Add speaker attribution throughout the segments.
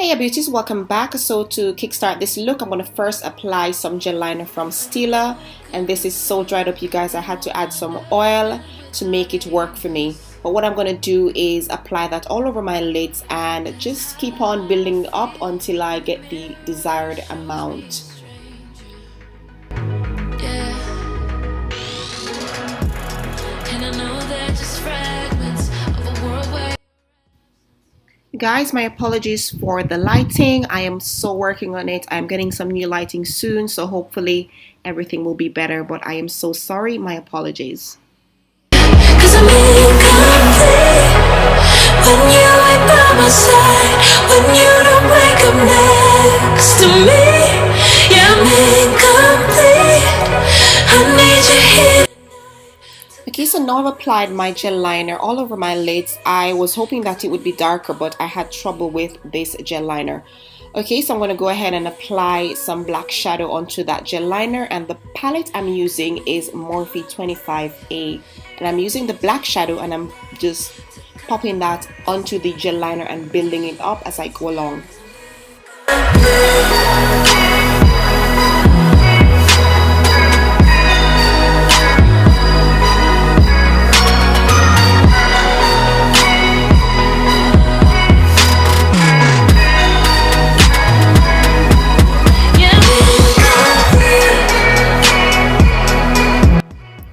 Speaker 1: Hey beauties, welcome back. So to kickstart this look, I'm going to first apply some gel liner from Stila, and this is so dried up, you guys. I had to add some oil to make it work for me. But what I'm going to do is apply that all over my lids and just keep on building up until I get the desired amount. Guys, my apologies for the lighting. I am so working on it. I'm getting some new lighting soon, so hopefully everything will be better, but I am so sorry. My apologies.
Speaker 2: Cause I'm incomplete when you ain't by my side, when you don't wake up next to me. Yeah, I'm incomplete. I need you here.
Speaker 1: Okay, so now I've applied my gel liner all over my lids. I was hoping that it would be darker, but I had trouble with this gel liner. Okay, so I'm going to go ahead and apply some black shadow onto that gel liner, and the palette I'm using is Morphe 25A, and I'm using the black shadow and I'm just popping that onto the gel liner and building it up as I go along.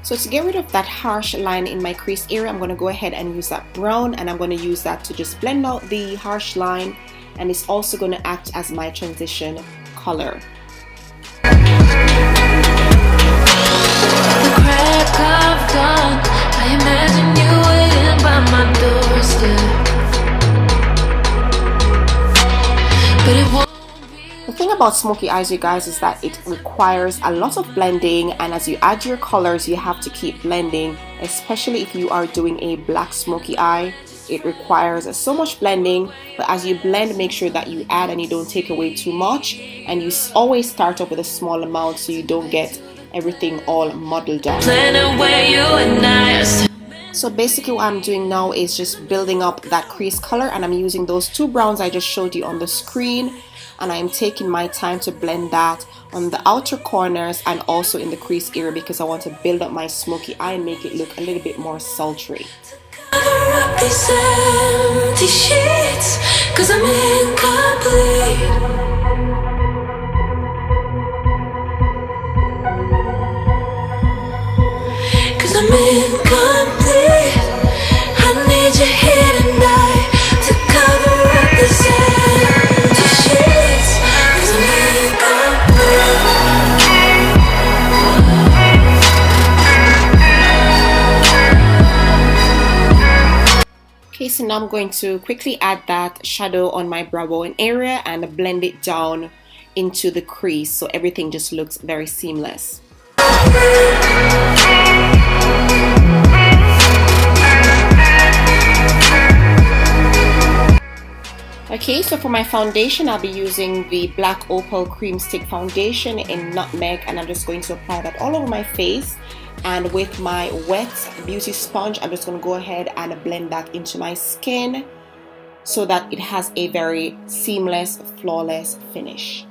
Speaker 1: So to get rid of that harsh line in my crease area, I'm going to go ahead and use that brown, and I'm going to use that to just blend out the harsh line, and it's also going to act as my transition color.
Speaker 2: The crack of dawn, I imagine you waiting by my doorstep, but it won't.
Speaker 1: The thing about smoky eyes, you guys, is that it requires a lot of blending, and as you add your colors, you have to keep blending, especially if you are doing a black smoky eye. It requires so much blending, but as you blend, make sure that you add and you don't take away too much, and you always start up with a small amount so you don't get everything all muddled up. So basically what I'm doing now is just building up that crease color, and I'm using those two browns I just showed you on the screen, and I'm taking my time to blend that on the outer corners and also in the crease area because I want to build up my smoky eye and make it look a little bit more sultry.
Speaker 2: Cover up these empty sheets, cause I'm incomplete. Cause I'm incomplete. I need you here tonight to cover up these empty sheets, cause I'm incomplete.
Speaker 1: Okay, so now I'm going to quickly add that shadow on my brow bone area and blend it down into the crease so everything just looks very seamless. Okay, so for my foundation, I'll be using the Black Opal Cream Stick Foundation in Nutmeg, and I'm just going to apply that all over my face. And with my wet beauty sponge, I'm just going to go ahead and blend that into my skin so that it has a very seamless, flawless finish.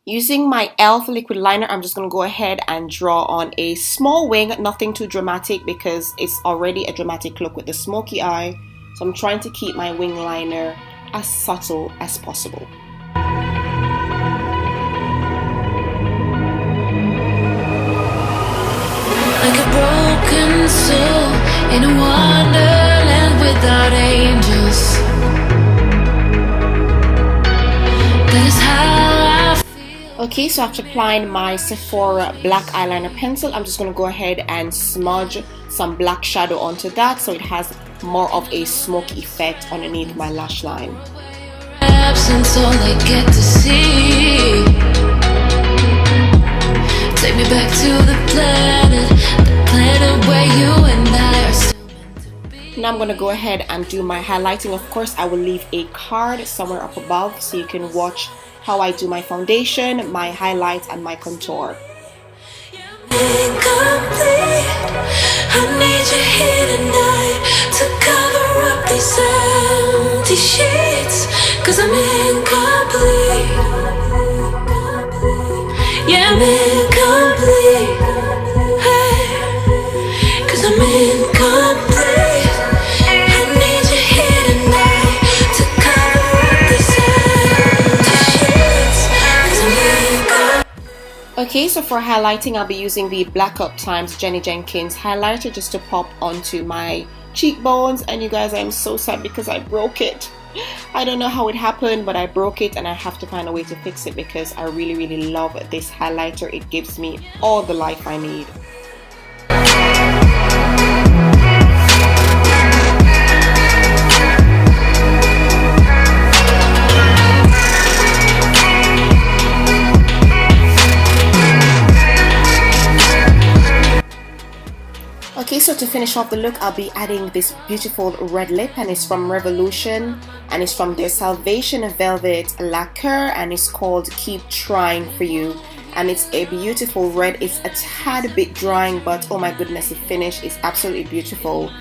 Speaker 1: Using my e.l.f. liquid liner, I'm just going to go ahead and draw on a small wing, nothing too dramatic because it's already a dramatic look with the smoky eye. So I'm trying to keep my wing liner as subtle as possible.
Speaker 2: Like a broken soul in a wonderland without angels. That is how I feel.
Speaker 1: Okay, so after applying my Sephora black eyeliner pencil, I'm just going to go ahead and smudge some black shadow onto that so it has more of a smoky effect underneath my lash line.
Speaker 2: Absence, all I get to see. Take me back to the planet where you and I are still meant to be.
Speaker 1: Now I'm going to go ahead and do my highlighting. Of course, I will leave a card somewhere up above so you can watch how I do my foundation, my highlight, and my contour.
Speaker 2: Incomplete. I need you here tonight to cover up these empty sheets, 'cause I'm incomplete. Yeah, I'm incomplete. Hey, 'cause I'm incomplete. I need you here tonight to cover up these empty sheets, 'cause I'm incomplete.
Speaker 1: Okay, so for highlighting, I'll be using the Black Up Times Jenny Jenkins highlighter just to pop onto my cheekbones. And you guys, I'm so sad because I broke it. I don't know how it happened, but I broke it and I have to find a way to fix it because I really, really love this highlighter. It gives me all the life I need. Okay, so to finish off the look, I'll be adding this beautiful red lip, and it's from Revolution, and it's from their Salvation Velvet Lacquer, and it's called Keep Trying For You, and it's a beautiful red. It's a tad bit drying, but oh my goodness, the finish is absolutely beautiful.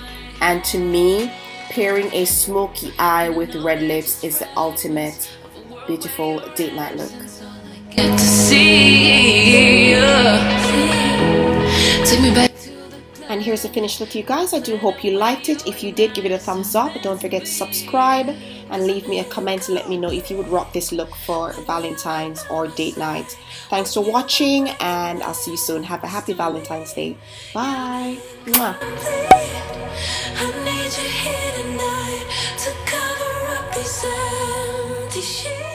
Speaker 1: And to me, pairing a smoky eye with red lips is the ultimate beautiful date night look.
Speaker 2: Get to see you. Take me back.
Speaker 1: And here's the finished look, you guys. I do hope you liked it. If you did, give it a thumbs up. Don't forget to subscribe and leave me a comment to let me know if you would rock this look for Valentine's or date night. Thanks for watching, and I'll see you soon. Have a happy Valentine's Day. Bye. Mwah.
Speaker 2: I need you here tonight to cover up these empty sheets.